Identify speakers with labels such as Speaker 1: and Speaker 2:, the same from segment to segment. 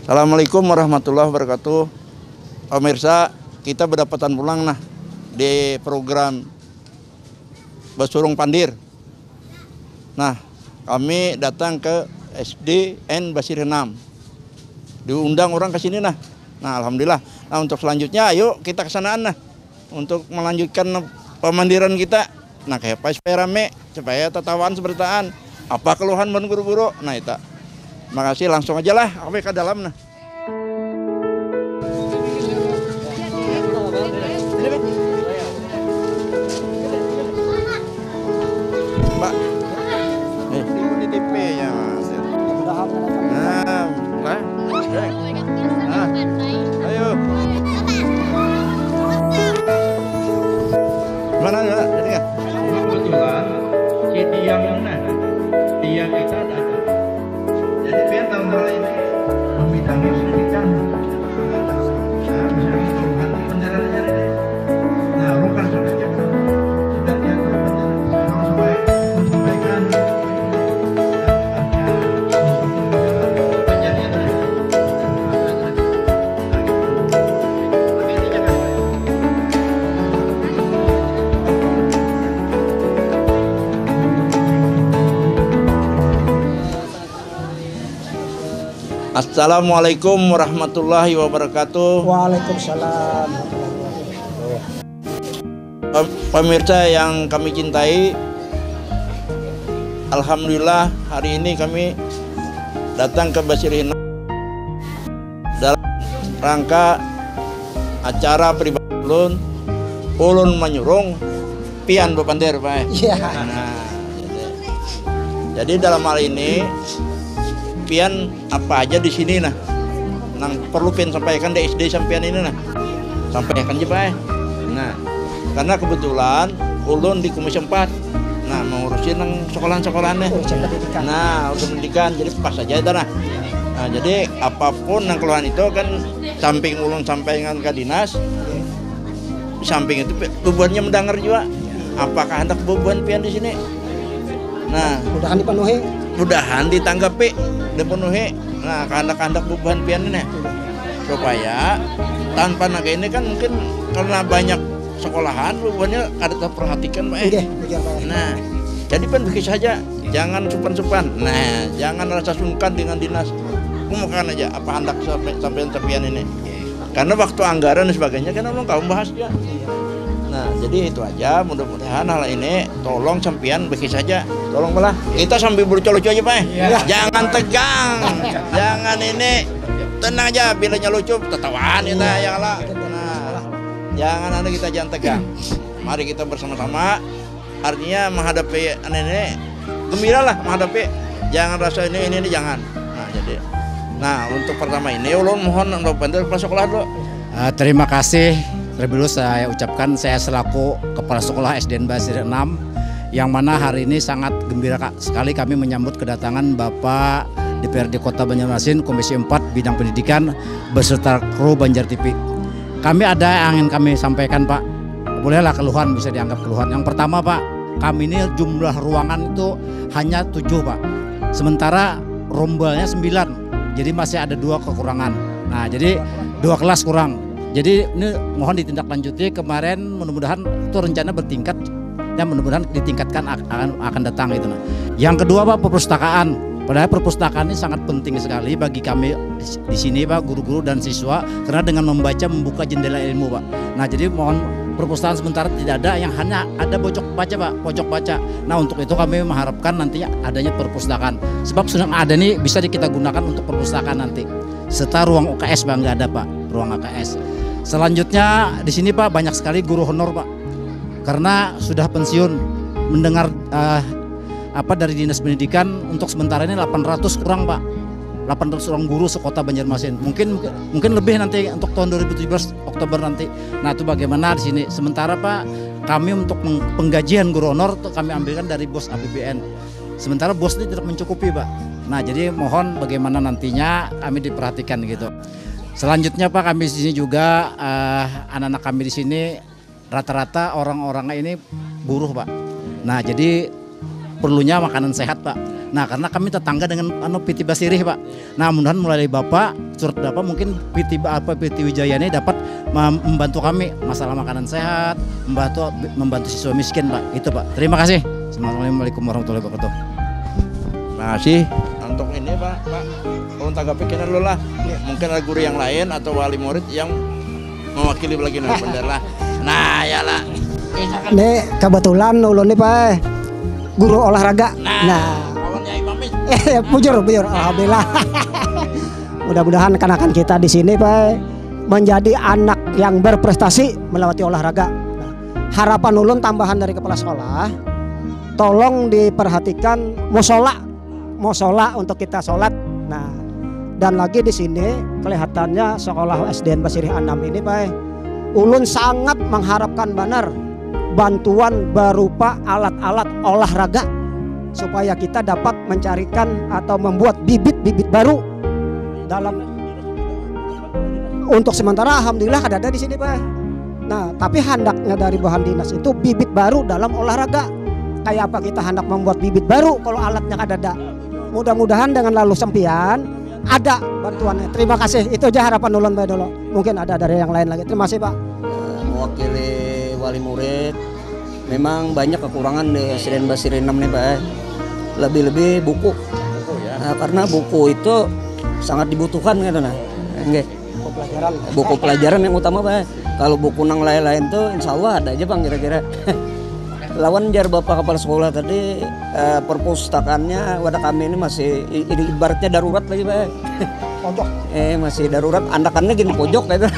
Speaker 1: Assalamualaikum warahmatullahi wabarakatuh. Pemirsa, kita berdapatan pulang di program Basurung Pandir. Nah, kami datang ke SDN Basir 6. Diundang orang ke sini Nah, alhamdulillah. Nah, untuk selanjutnya ayo kita ke sanaan untuk melanjutkan pemandiran kita. Nah, kayak apa supaya rame, supaya tatawaan sebertaan. Apa keluhan ban guru-guru? Nah, itu. Makasih, langsung aja lah kami ke dalam Mbak, di TV-nya Mas. Ayo. Mana ya?
Speaker 2: Kebetulan si tiang tiang kita ada. Jadi biar tahun ini membidangi pendidikan. Nah, bukan sudah dia menyampaikan
Speaker 1: Assalamualaikum warahmatullahi wabarakatuh.
Speaker 3: Waalaikumsalam.
Speaker 1: Pemirsa yang kami cintai, alhamdulillah hari ini kami datang ke Basir 6 dalam rangka acara pribadi ulun menyurung pian bepandir Pak.
Speaker 3: Iya.
Speaker 1: Nah, jadi dalam hal ini pian apa aja di sini nang perlu pian sampaikan di SD sampean ini sampaikan aja Pak. Nah, karena kebetulan ulun di Komisi 4 mengurusin nang sekolahan-sekolahannya. Nah, untuk pendidikan jadi pas aja itu Nah, jadi apapun nang keluhan itu kan samping ulun sampaikan ke dinas, samping itu bebannya mendengar juga. Apakah hendak beban pian di sini? Nah,
Speaker 3: mudahan dipenuhi.
Speaker 1: Mudahan ditanggapi, dipenuhi. Nah, kehendak-kehendak beban pian ini supaya tanpa naga ini kan mungkin karena banyak sekolahan bebannya ada terperhatikan Pak. Nah, jadi kan begitu saja, jangan supan-supan. Nah, jangan rasa sungkan dengan dinas. Kumukan aja apa hendak sampai pian ini. Karena waktu anggaran dan sebagainya kan orang kamu bahas ya. Nah, jadi itu aja, mudah-mudahan hal ini tolong sampean begitu saja. Tolong belah. Kita sambil berlucu-lucu aja Pak. Ya. Jangan tegang. Jangan ini. Tenang aja, bilanya lucu tetawaan kita ya lah. Nah, jangan kita jangan tegang. Mari kita bersama-sama. Artinya menghadapi ini gembira lah menghadapi. Jangan rasa ini jangan. Nah, jadi untuk pertama ini ulun mohon Bapak Kepala Sekolah dulu.
Speaker 4: Terima kasih. Terlebih dulu saya ucapkan saya selaku Kepala Sekolah SDN Basir 6 yang mana hari ini sangat gembira sekali kami menyambut kedatangan Bapak DPRD Kota Banjarmasin Komisi 4 Bidang Pendidikan beserta kru Banjar TV. Kami ada yang ingin kami sampaikan Pak. Bolehlah keluhan, bisa dianggap keluhan. Yang pertama Pak, kami ini jumlah ruangan itu hanya 7 Pak. Sementara rombalnya 9. Jadi masih ada 2 kekurangan. Nah, jadi 2 kelas kurang. Jadi ini mohon ditindaklanjuti, kemarin mudah-mudahan itu rencana bertingkat dan mudah-mudahan ditingkatkan akan datang itu. Yang kedua Pak, perpustakaan. Padahal perpustakaan ini sangat penting sekali bagi kami di sini Pak, guru-guru dan siswa, karena dengan membaca membuka jendela ilmu Pak. Nah, jadi mohon perpustakaan sementara tidak ada, yang hanya ada pojok baca Pak, pojok baca. Nah, untuk itu kami mengharapkan nantinya adanya perpustakaan. Sebab sudah ada nih bisa kita gunakan untuk perpustakaan nanti. Serta ruang UKS Pak, nggak ada Pak, ruang UKS. Selanjutnya di sini Pak banyak sekali guru honor Pak, karena sudah pensiun. Mendengar dari dinas pendidikan untuk sementara ini 800 kurang Pak, 800 orang guru sekota Banjarmasin. Mungkin lebih nanti untuk tahun 2017 Oktober nanti. Nah, itu bagaimana di sini? Sementara Pak kami untuk penggajian guru honor kami ambilkan dari bos APBN. Sementara bos ini tidak mencukupi Pak. Nah, jadi mohon bagaimana nantinya kami diperhatikan gitu. Selanjutnya Pak, kami di sini juga anak-anak kami di sini rata-rata orang-orangnya ini buruh Pak. Nah, jadi seperlunya makanan sehat Pak. Nah karena kami tetangga dengan PT Basirih Pak. Nah mudah-mudahan mulai dari Bapak, surat Bapak mungkin PT Wijaya ini dapat membantu kami masalah makanan sehat, membantu siswa miskin Pak. Itu Pak. Terima kasih. Assalamualaikum warahmatullahi wabarakatuh.
Speaker 1: Terima kasih untuk ini Pak. Kalau tanggapi kita dulu lah. Mungkin ada guru yang lain atau wali murid yang mewakili lagi nih bener lah. Nah ya lah.
Speaker 3: Ini kebetulan ulun nih Pak guru olahraga.
Speaker 1: Nah. Kawannya Imam ini.
Speaker 3: Bujur, alhamdulillah. Mudah-mudahan anak-anak kita di sini Pak menjadi anak yang berprestasi melewati olahraga. Nah, harapan ulun tambahan dari kepala sekolah, tolong diperhatikan musola untuk kita sholat. Nah, dan lagi di sini kelihatannya sekolah SDN Basirih 6 ini Pak, ulun sangat mengharapkan benar bantuan berupa alat-alat olahraga supaya kita dapat mencarikan atau membuat bibit-bibit baru dalam. Untuk sementara alhamdulillah ada di sini Pak. Nah, tapi hendaknya dari bahan dinas itu bibit baru dalam olahraga. Kayak apa kita hendak membuat bibit baru kalau alatnya ada. Mudah-mudahan dengan lalu sempian ada bantuannya. Terima kasih. Itu aja harapan ulun Pak dulu. Mungkin ada dari yang lain lagi. Terima kasih Pak.
Speaker 5: Mewakili wali murid, memang banyak kekurangan di SDN Basirih 6 nih Pak. Lebih-lebih buku ya. Nah, karena buku itu sangat dibutuhkan gitu nah. Buku pelajaran yang utama Pak. Kalau buku nang lain-lain tuh insya Allah ada aja Bang kira-kira. Lawan jar Bapak kepala sekolah tadi perpustakaannya wadah kami ini masih ibaratnya darurat lagi Pak. Pojok. Masih darurat, andakannya gini pojok gitu.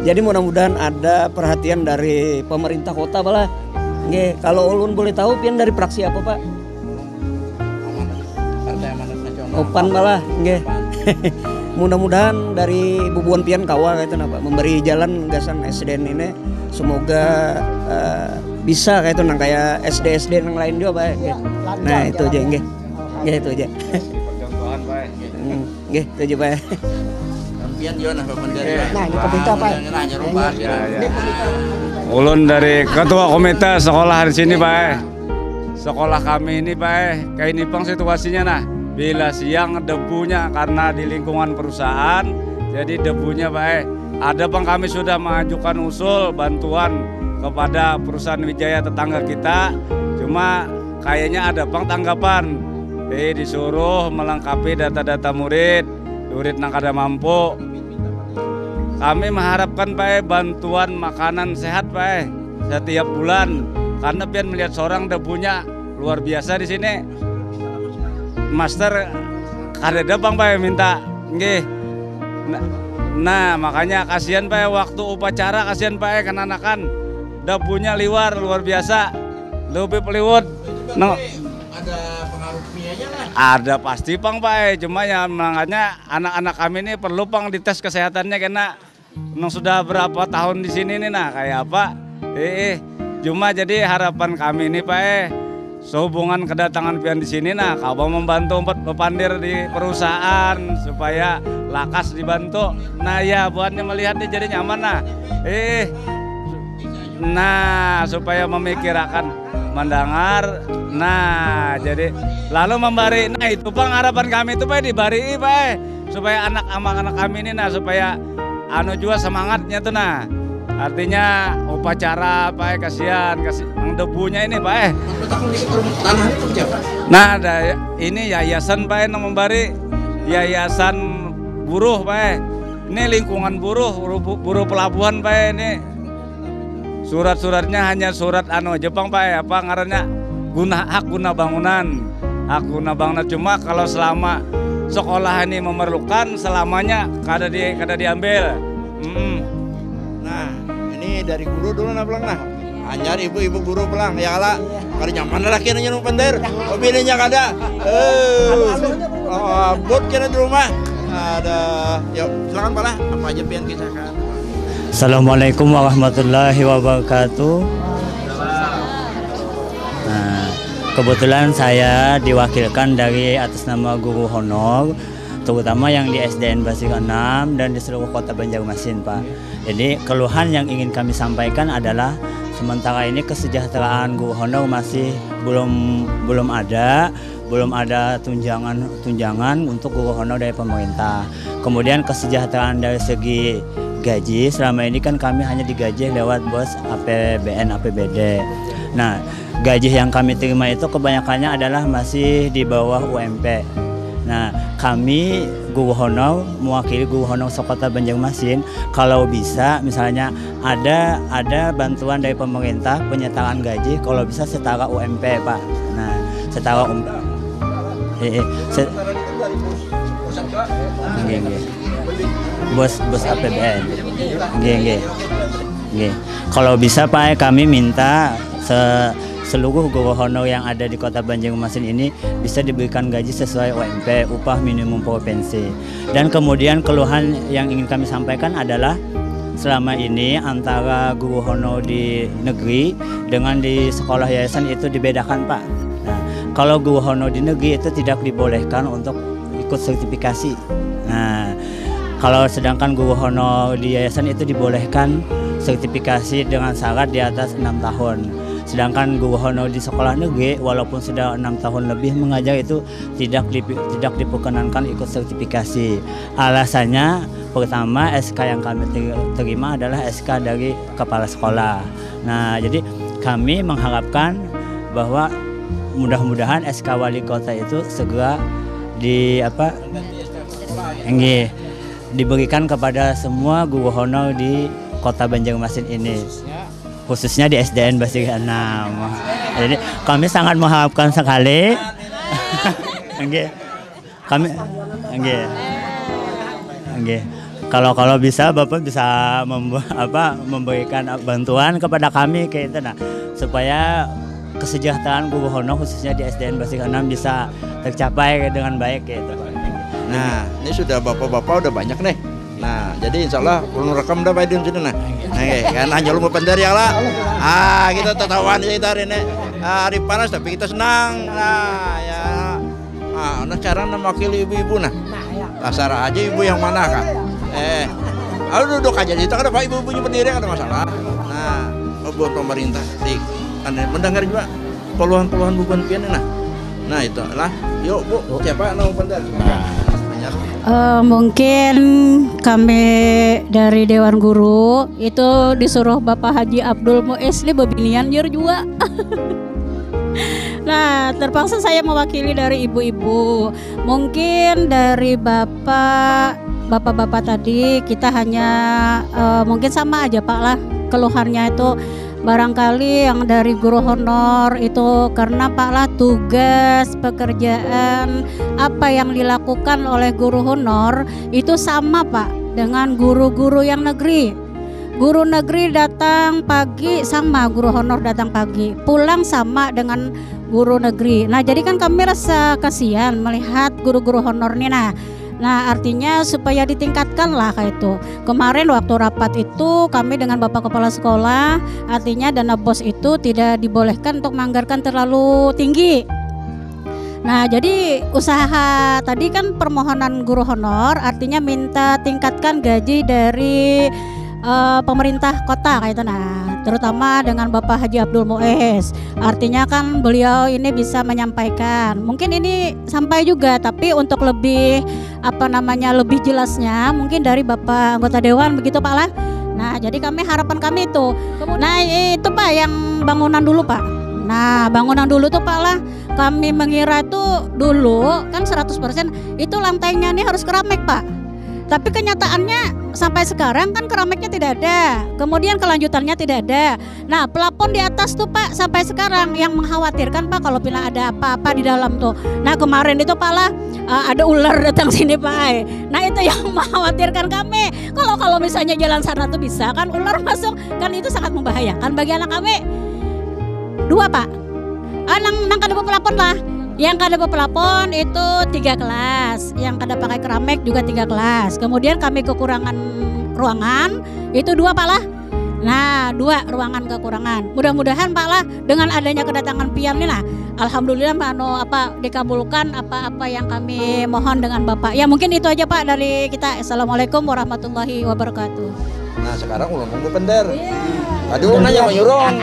Speaker 5: Jadi mudah-mudahan ada perhatian dari pemerintah kota Pak. Nggih, kalau ulun boleh tahu pian dari praksi apa Pak?
Speaker 1: Partai Amanat Nasional.
Speaker 5: Opan malah, nggih. Mudah-mudahan dari bubuan pian kawa gitu Pak, memberi jalan gasan SDN ini semoga bisa kayak itu nang kayak SD yang lain juga Pak. Nah, itu aja nggih. Nggih itu aja.
Speaker 2: Percontohan Pak.
Speaker 5: Nggih, itu aja Pak.
Speaker 1: Pian yo nah Bapak dari.
Speaker 3: Nah, ini komite Pak.
Speaker 6: Ulun dari ketua komite sekolah di sini Pak. Sekolah kami ini Pak, kayak ini Bang situasinya nah. Bila siang debunya karena di lingkungan perusahaan, jadi debunya Pak. Ada Bang kami sudah mengajukan usul bantuan kepada perusahaan Wijaya tetangga kita. Cuma kayaknya ada Bang tanggapan. Disuruh melengkapi data-data murid nang kada mampu. Kami mengharapkan Pak bantuan makanan sehat Pak setiap bulan karena pian melihat seorang debunya luar biasa di sini. Master kada Bang Pak minta nggih. Nah, makanya kasihan Pak waktu upacara kasihan Pak kenanakan debunya luar biasa. Lebih peliwut. No.
Speaker 1: Ada pengaruh kimianya lah.
Speaker 6: Ada pasti Bang Pak, cuma ya makanya anak-anak kami ini perlu Bang dites kesehatannya karena sudah berapa tahun di sini nih nah kayak apa. Cuma jadi harapan kami ini Pak sehubungan kedatangan pian di sini nah kau membantu pepandir di perusahaan supaya lakas dibantu. Nah ya buatnya melihatnya jadi nyaman nah. Nah supaya memikirkan mendengar. Nah jadi lalu memberi. Nah itu Bang harapan kami itu Pak dibari Pak supaya anak-anak kami ini nah supaya anu juga semangatnya tuh nah. Artinya upacara Pak kasihan debunya ini Pak.
Speaker 1: Tanah itu siapa?
Speaker 6: Nah ada ini yayasan Pak yang memberi yayasan buruh Pak. Ini lingkungan buruh pelabuhan Pak ini. Surat-suratnya hanya surat Jepang Pak apa ngarannya hak guna bangunan. Hak guna bangunan cuma kalau selama sekolah ini memerlukan selamanya kada diambil.
Speaker 1: Nah, ini dari guru dulu nah pelang nah. Anjar ibu-ibu guru pelang ya kala. Kada nyaman lah kena nyeung pender. Mobilnya kada. Bot kena di rumah. Ada. Yuk, silakan Pak lah. Apa aja pian kisahkan.
Speaker 7: Assalamualaikum warahmatullahi wabarakatuh. Nah, kebetulan saya diwakilkan dari atas nama guru honor, terutama yang di SDN Basirih 6 dan di seluruh kota Banjarmasin Pak. Jadi keluhan yang ingin kami sampaikan adalah sementara ini kesejahteraan guru honor masih belum ada tunjangan untuk guru honor dari pemerintah. Kemudian kesejahteraan dari segi gaji, selama ini kan kami hanya digaji lewat bos APBN, APBD. Nah, gaji yang kami terima itu kebanyakannya adalah masih di bawah UMP. Nah, kami guru honor, mewakili guru honor sekota Banjarmasin, kalau bisa misalnya ada bantuan dari pemerintah penyetaraan gaji, kalau bisa setara UMP, Pak. Nah, setara UMP. Bos APBN. Kalau bisa Pak, kami minta seluruh guru honor yang ada di Kota Banjarmasin ini bisa diberikan gaji sesuai UMP, upah minimum provinsi. Dan kemudian keluhan yang ingin kami sampaikan adalah selama ini antara guru honor di negeri dengan di sekolah yayasan itu dibedakan, Pak. Nah, kalau guru honor di negeri itu tidak dibolehkan untuk ikut sertifikasi. Nah, kalau sedangkan guru honor di yayasan itu dibolehkan sertifikasi dengan syarat di atas 6 tahun. Sedangkan guru honor di sekolah negeri walaupun sudah 6 tahun lebih mengajar itu tidak diperkenankan ikut sertifikasi. Alasannya pertama, SK yang kami terima adalah SK dari kepala sekolah. Nah, jadi kami mengharapkan bahwa mudah-mudahan SK wali kota itu segera diberikan kepada semua guru honor di Kota Banjarmasin ini, khususnya di SDN Basiri 6. Jadi kami sangat mengharapkan sekali. Kalau bisa Bapak bisa memberikan bantuan kepada kami kayak itu, nah, supaya kesejahteraan guru honor khususnya di SDN Basiri 6 bisa tercapai dengan baik gitu.
Speaker 1: Nah, ini sudah bapak-bapak udah banyak nih. Nah, jadi insya Allah ulun rekam udah baik di sini nah. Kan hanya lu mau pendari ya lah. Kita tertawan kita hari ini. Hari panas tapi kita senang. Nah, ya. Nah sekarang mewakili ibu-ibu nah. Dasar aja ibu yang mana kak? Duduk aja di situ kan Pak ibu-ibunya berdiri ada masalah. Nah, buat pemerintah sih. Mendengar juga keluhan-keluhan bukan pian nah. Nah itu lah. Yuk Bu, siapa nama pendar?
Speaker 8: Mungkin kami dari Dewan Guru itu disuruh Bapak Haji Abdul Muesli bebinian jur juga. Nah, terpaksa saya mewakili dari ibu-ibu. Mungkin dari bapak-bapak tadi kita hanya mungkin sama aja Pak lah keluhannya itu. Barangkali yang dari guru honor itu karena Pak lah tugas pekerjaan apa yang dilakukan oleh guru honor itu sama Pak dengan guru-guru yang negeri. Guru negeri datang pagi sama guru honor datang pagi, pulang sama dengan guru negeri. Nah jadi kan kami rasa kasihan melihat guru-guru honor nih. Nah artinya supaya ditingkatkan lah kayak itu. Kemarin waktu rapat itu kami dengan Bapak Kepala Sekolah, artinya dana BOS itu tidak dibolehkan untuk menganggarkan terlalu tinggi. Nah jadi usaha tadi kan permohonan guru honor artinya minta tingkatkan gaji dari pemerintah kota kayak itu. Nah terutama dengan Bapak Haji Abdul Mues, artinya kan beliau ini bisa menyampaikan, mungkin ini sampai juga tapi untuk lebih lebih jelasnya mungkin dari Bapak anggota dewan begitu Pak lah. Nah jadi harapan kami itu. Nah itu Pak yang bangunan dulu Pak. Nah bangunan dulu tuh Pak lah, kami mengira itu dulu kan 100% itu lantainya ini harus keramik Pak. Tapi kenyataannya sampai sekarang kan keramiknya tidak ada, kemudian kelanjutannya tidak ada. Nah plafon di atas tuh Pak sampai sekarang yang mengkhawatirkan Pak kalau bila ada apa-apa di dalam tuh. Nah kemarin itu Pak lah ada ular datang sini Pak. Nah itu yang mengkhawatirkan kami. Kalau misalnya jalan sana tuh bisa kan ular masuk, kan itu sangat membahayakan bagi anak kami. Dua Pak, nang kada plafon lah. Yang kada pelapon itu 3 kelas, yang kada pakai keramik juga 3 kelas. Kemudian kami kekurangan ruangan itu 2 Pak lah. Nah 2 ruangan kekurangan. Mudah-mudahan Pak lah dengan adanya kedatangan pian ini lah, alhamdulillah Pak dikabulkan apa yang kami mohon dengan Bapak. Ya mungkin itu aja Pak dari kita. Assalamualaikum warahmatullahi wabarakatuh.
Speaker 1: Nah sekarang ulang nunggu pendar. Tadi ulun nanya menyurung.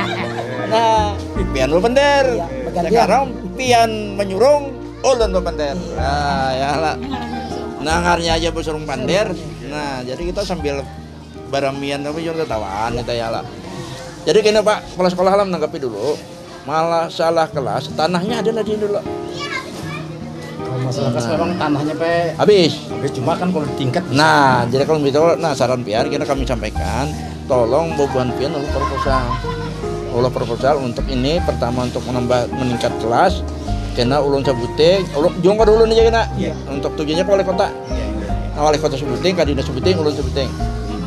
Speaker 1: Nah, pian berbender.
Speaker 3: Iya, bergantian.
Speaker 1: Sekarang pian menyurung, ulun berbender. Nah, ya lah. Nangarnya aja bersurung pander. Nah, jadi kita sambil baramian tapi juga ketawaan kita ya lah. Jadi gini Pak, kepala sekolah lah menanggapi dulu. Malah salah kelas, tanahnya ada lagi dulu.
Speaker 4: Kalau masalah kelas memang tanahnya
Speaker 1: Habis.
Speaker 4: cuma kan kalau tingkat.
Speaker 1: Nah, jadi kalau gitu, nah saran pian kita kami sampaikan, tolong bobohan pian ulah proposal untuk ini pertama untuk meningkat kelas, karena ulun sebuting, jongkar dulu nih kena, untuk tujuannya ke wali kota. Nah, wali kota sebuting, kadina sebuting, ulun sebuting.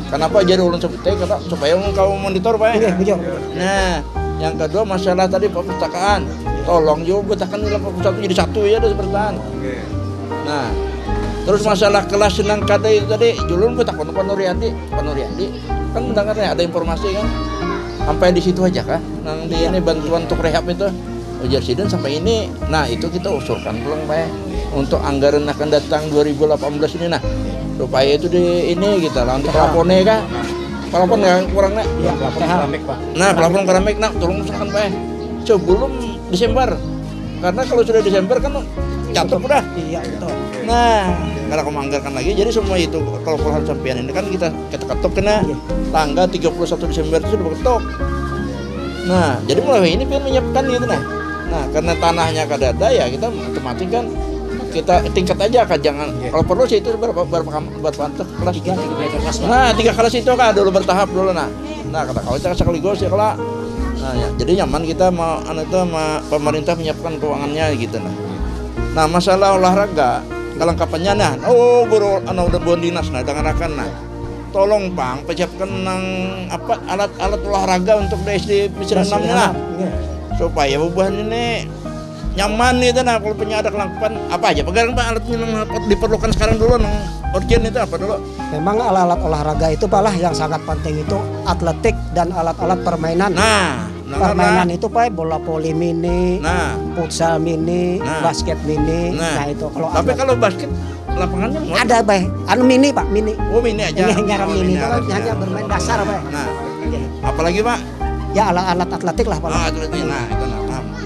Speaker 1: Kenapa jadi ulun sebuting? Karena supaya kau monitor Pak. Nah, yang kedua masalah tadi perpustakaan, tolong juga betahkan dalam perpustakaan jadi satu ya dari perpustakaan. Nah, terus masalah kelas senang kata itu tadi, julun betakon Pak Nuriandi kan mendengarnya ada informasi kan, sampai di situ aja kah? Nang di ini bantuan untuk rehab itu, ujar sidin sampai ini, nah itu kita usulkan pulang Pak untuk anggaran akan datang 2018 ini nah, supaya itu di ini kita lah untuk pelapone kah? Pelapon nggak kurangnya?
Speaker 3: Iya,
Speaker 4: Pelapon keramik Pak.
Speaker 1: Nah, pelapon keramik nak tolong usahakan Pak sebelum Desember, karena kalau sudah Desember kan jatuh udah.
Speaker 3: Iya itu.
Speaker 1: Nah, kalau kamu anggarkan lagi, jadi semua itu kalau keluhan sampean ini kan kita ketok kena tanggal 31 Desember itu sudah ketok. Nah, jadi mulai ini pian menyiapkan gitu nah. Nah, karena tanahnya kadada ya kita otomatis kan kita tingkat aja kan jangan kalau perlu sih itu berapa kelas 3 nah 3 kelas itu kan dulu bertahap dulu nah kata kalau kita sekaligus ya kalau nah ya, jadi nyaman kita mau pemerintah menyiapkan keuangannya gitu nah masalah olahraga kelengkapannya nah guru udah buat dinas nah dengan akan nah tolong Bang persiapkan apa alat olahraga untuk SD Misra 6 nya nah supaya beban ini nyaman itu nah kalau punya ada kelengkapan apa aja pegang Pak alat yang diperlukan sekarang dulu nang urgent itu apa dulu?
Speaker 3: Memang alat-alat olahraga itu Pak lah yang sangat penting itu atletik dan alat-alat permainan.
Speaker 1: Nah,
Speaker 3: permainan itu Pak bola voli mini, futsal mini, basket mini. Nah itu kalau
Speaker 1: tapi kalau basket lapangannya
Speaker 3: ada Pak, anu mini Pak mini.
Speaker 1: Oh mini aja.
Speaker 3: Hanya mini itu hanya bermain dasar Pak.
Speaker 1: Nah, apalagi Pak?
Speaker 3: Ya alat-alat atletik lah Pak.
Speaker 1: Atletik, nah itu nah.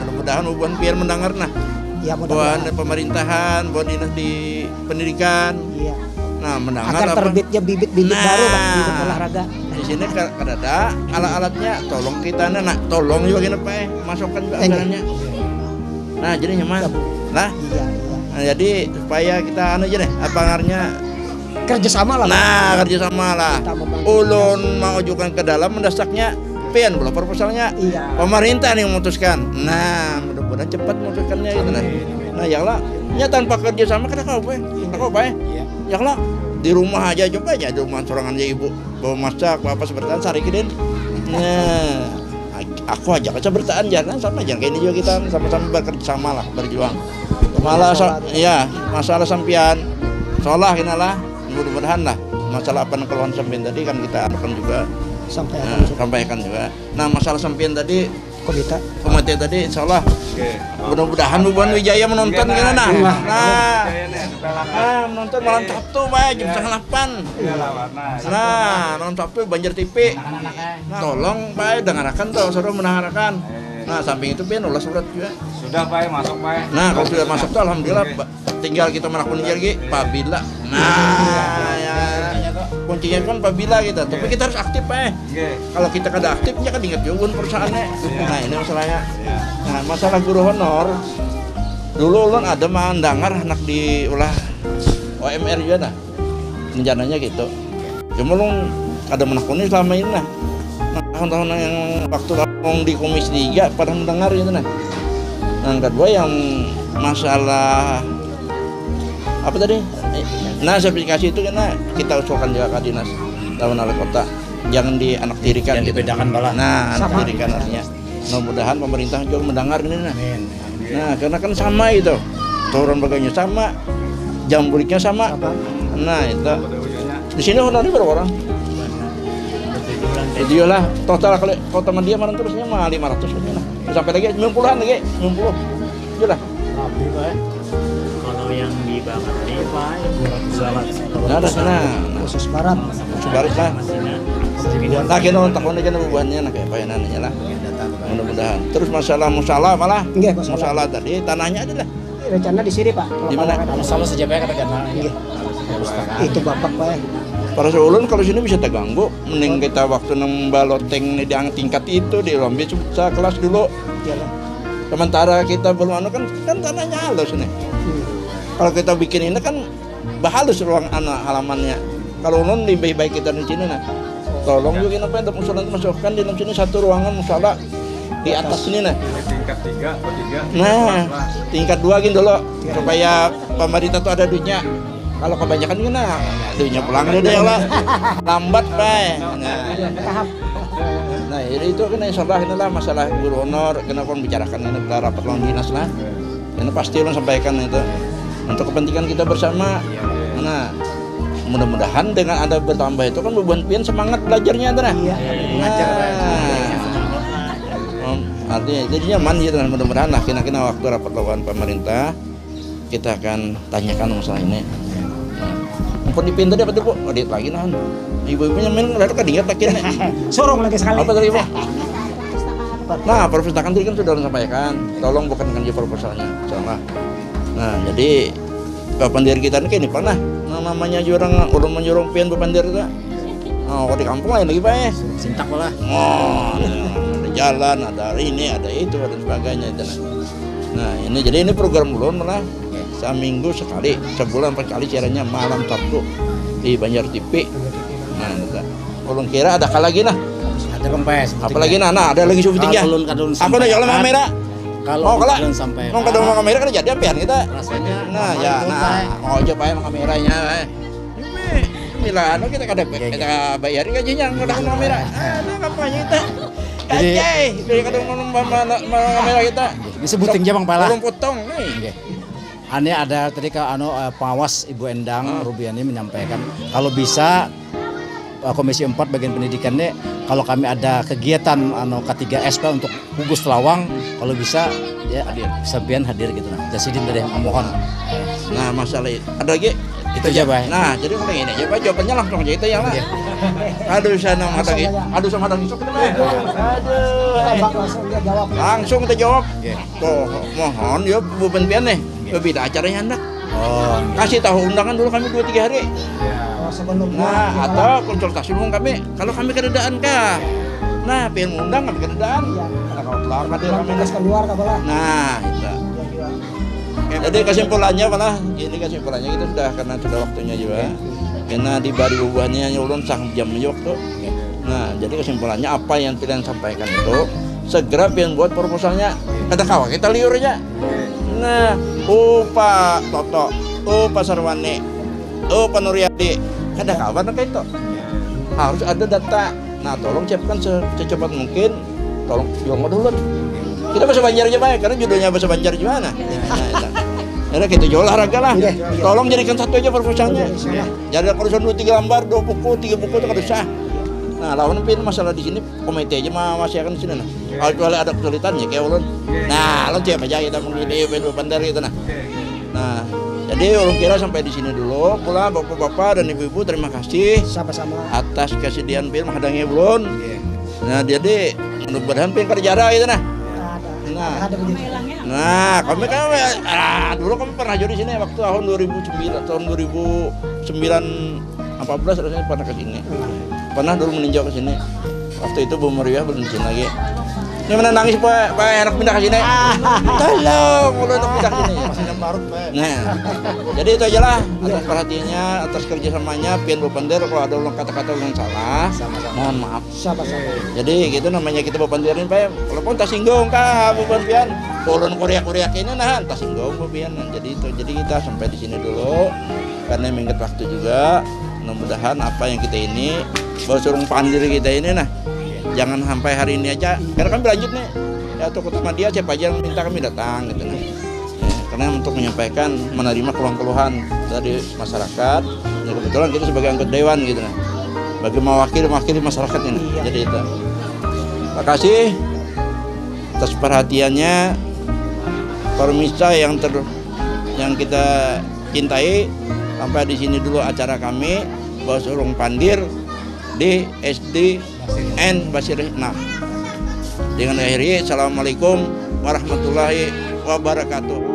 Speaker 1: Mudah-mudahan bukan biar mendengar nah. Ya mudah-mudahan. Buat pemerintahan, buat dinas di pendidikan. Iya. Nah, mendengar
Speaker 3: agar terbitnya bibit-bibit baru Pak, bibit olahraga.
Speaker 1: Di sini ada alat-alatnya, tolong kita nah, tolong juga gini Pak, masukkan juga anggarannya. Nah, jadi nyaman. Nah. Iya. Nah, jadi supaya kita aja deh, pangarnya
Speaker 3: kerjasama lah.
Speaker 1: Nah, kerjasama lah. Ulun mau ajukan ke dalam mendasaknya pian belum proposalnya pemerintah nih memutuskan. Nah, mudah-mudahan cepat memutuskannya gitu nah. Nah, ya lah, tanpa kerja sama kita kau Pak. Ya lah, di rumah aja coba aja di rumah sorangan aja ibu bawa masak apa seperti sari kiden. Nah, aku aja kaca bertahan jangan sama jangan kayak ini juga kita sama-sama bekerja sama lah berjuang. Malah masalah sampian seolah kena lah mudah-mudahan lah masalah apa keluhan sampian tadi kan kita akan juga sampaikan juga. Nah masalah sampian tadi komite tadi insyaallah mudah-mudahan Bubuhan Wijaya menonton kan nah menonton malam Sabtu Pak jam 7:30 nah malam Sabtu Banjar TV tolong Pak dengarkan tuh suruh mendengarkan. Nah samping itu pian ulah surat juga
Speaker 6: sudah Pak masuk Pak.
Speaker 1: Nah kalau sudah masuk tuh alhamdulillah tinggal kita melakukan lagi apabila kuncinya kan apabila kita tapi kita harus aktif Pak. Kalau kita kada aktifnya kan ingat juga perusahaannya. Nah ini masalahnya. Nah masalah guru honor dulu ulun ada mandangar anak di ulah OMR juga nah rencananya gitu cuma ulun ada menakuni selama ini nah tahun-tahun yang waktu ngomong di komisi 3 pada mendengar gitu nah. Yang kedua yang masalah apa tadi? Nah sertifikasi itu karena kita usulkan juga ke dinas tahun wali kota jangan dianaktirikan
Speaker 4: yang dibedakan malah.
Speaker 1: Nah anaktirikan artinya mudah-mudahan pemerintah juga mendengar ini nah. Nah karena kan sama itu turun bagainya sama jam buliknya sama. Nah itu di sini honornya berapa orang? Jadi lah total kalau kota Media mana terusnya mah 500 lah. Sampai lagi 90-an lagi 90. Jelas.
Speaker 7: Tapi Pak kalau yang di Bangat ini Pak 200.
Speaker 1: Nah, khusus barat lah. Lagi nonton takon aja bubuhannya nak kayak apa ya nananya lah. Mudah-mudahan. Terus masalah musala malah.
Speaker 3: Nggih,
Speaker 1: Musala tadi tanahnya ada lah.
Speaker 3: Rencana di sini Pak.
Speaker 1: Di mana?
Speaker 4: Masalah sejabaya kata gana.
Speaker 3: Itu Bapak Pak.
Speaker 1: Para seulun kalau sini bisa terganggu. Mending kita waktu nembaloteng di tingkat itu di lombi bisa kelas dulu. Sementara kita belum kan tanahnya halus nih. Kalau kita bikin ini kan bahalus ruang anak halamannya. Kalau ulun lebih baik kita di sini nah. Tolong juga apa yang usulan masukkan di dalam sini satu ruangan musala di atas sini nah.
Speaker 6: Tingkat 3 atau 3.
Speaker 1: Nah, tingkat 2 gini dulu supaya pemerintah tuh ada duitnya. Kalau kebanyakan gini nah, duitnya pulang ada ya lah. Lambat Pak. Nah, itu kan insyaallah inilah masalah guru honor kenapa bicarakan ini rapat lawan dinas lah. Ini pasti ulun sampaikan itu untuk kepentingan kita bersama. Nah, mudah-mudahan dengan ada bertambah itu kan beban pian semangat belajarnya tuh nah. Artinya jadi nyaman gitu nah. Mudah-mudahan lah kena waktu rapat lawan pemerintah kita akan tanyakan masalah ini. Mumpun dipindah dia betul Bu, audit lagi nah. Ibu-ibunya main udah kadingat lagi nih.
Speaker 3: Sorong lagi sekali.
Speaker 1: Apa tadi Bu? Nah, perpustakaan tadi kan sudah disampaikan. Tolong bukan kan proposalnya, insyaallah. Nah, jadi Bapandir kita ini kayak ini pernah namanya jurang ulun menyurung pian Bapandir itu. Oh, di kampung lain lagi Pak ya.
Speaker 4: Sintak malah.
Speaker 1: Oh, ada jalan, ada ini, ada itu, dan sebagainya itu. Nah, ini jadi ini program ulun malah seminggu sekali, sebulan 4 kali siarannya malam Sabtu di Banjar TV. Nah, ulun kira ada lagi nah.
Speaker 4: Ada kempes.
Speaker 1: Apalagi nah, ada lagi syutingnya. Aku udah jalan kamera.
Speaker 4: Kalau sampai
Speaker 1: mau ke rumah kamera kan jadi apian kita.
Speaker 4: Rasanya.
Speaker 1: Nah, ya, nah, aja Pak emang kameranya. Milano kita bayarin gajinya udah kamera. Ada kampanye kita. Aja, beli kadang kamera kita.
Speaker 4: Disebutin Bang Pala.
Speaker 1: Belum potong nih.
Speaker 4: Aneh ada tadi Pengawas Ibu Endang Rubiani menyampaikan kalau bisa Komisi 4 bagian pendidikannya kalau kami ada kegiatan K3S Pak untuk Hugus Lawang kalau bisa ya Sabian hadir gitu nah. Jasidin tadi mohon.
Speaker 1: Nah, masalah ada lagi
Speaker 4: itu aja Pak.
Speaker 1: Nah, jadi mulai ini aja Pak jawabannya langsung aja itu ya lah. Aduh sana lagi. Aduh sama lagi sok kita. Aduh. Langsung kita jawab. Tuh, mohon ya Bu Penpian nih. Beda acaranya Anda. Oh, kasih tahu undangan dulu kami 2-3 hari. Nah, atau konsultasi dulu kami. Kalau kami keadaan kah? Nah, pengen undang kami keadaan. Kalau keluar kami
Speaker 3: keluar kabar.
Speaker 1: Nah, itu. Jadi kesimpulannya malah ini kesimpulannya kita sudah karena sudah waktunya juga. Karena di bari bubuhannya ulun sang jam waktu. Nah, jadi kesimpulannya apa yang pilihan sampaikan itu segera pian buat proposalnya. Kata kawan kita liur aja. Nah, Pak Toto, Pak Sarwane, Pak Nuryadi, ada kawan kayak itu. Harus ada data. Nah, tolong siapkan secepat mungkin. Tolong jual dulu. Kita bahasa Banjar aja Pak, karena judulnya bahasa Banjar gimana? Nah, kita jual olahraga lah. Tolong jadikan satu aja proposalnya. Jadi kalau 2-3 lembar, 2 buku, 3 buku itu kada usah. Nah, lawan pin masalah di sini komite aja masih akan di sini nah. Kalau ada kesulitannya kayak ulun. Nah, lo siapa aja kita memilih Bapandir gitu nah. Nah, jadi ulun kira sampai di sini dulu. Pula bapak-bapak dan ibu-ibu terima kasih
Speaker 3: Sama-sama
Speaker 1: atas kesediaan pin menghadangi ulun. Nah, jadi mudah-mudahan pin kerjara gitu nah. Nah, kami kan dulu kami pernah jadi sini waktu tahun 2009, tahun 2014 rasanya pernah ke sini. Pernah dulu meninjau ke sini. Waktu itu Bu Meriah belum di sini lagi. Ini mana nangis Pak enak pindah ke sini. Tolong, mulai untuk pindah ke sini. Nah, jadi itu aja lah atas perhatiannya, atas kerjasamanya pian Bapandir. Kalau ada kata-kata yang salah, mohon maaf. Jadi gitu namanya kita Bapandir ini Pak. Walaupun tak singgung kah Bu Pian. Ulun Korea ini nah tak singgung Bu Pian. Jadi itu kita sampai di sini dulu karena minggat waktu juga. Mudah-mudahan apa yang kita ini surung pandir kita ini nah jangan sampai hari ini aja karena kami berlanjut nih ya untuk utama dia siapa aja yang minta kami datang gitu nah ya, karena untuk menyampaikan menerima keluhan-keluhan dari masyarakat ya, kebetulan kita sebagai anggota dewan gitu nah bagi mewakili masyarakat ini jadi itu terima kasih atas perhatiannya permisa yang kita cintai. Sampai di sini dulu acara kami, Bos Urung Pandir. di SDN Basir 6. Dengan akhirnya, Assalamualaikum warahmatullahi wabarakatuh.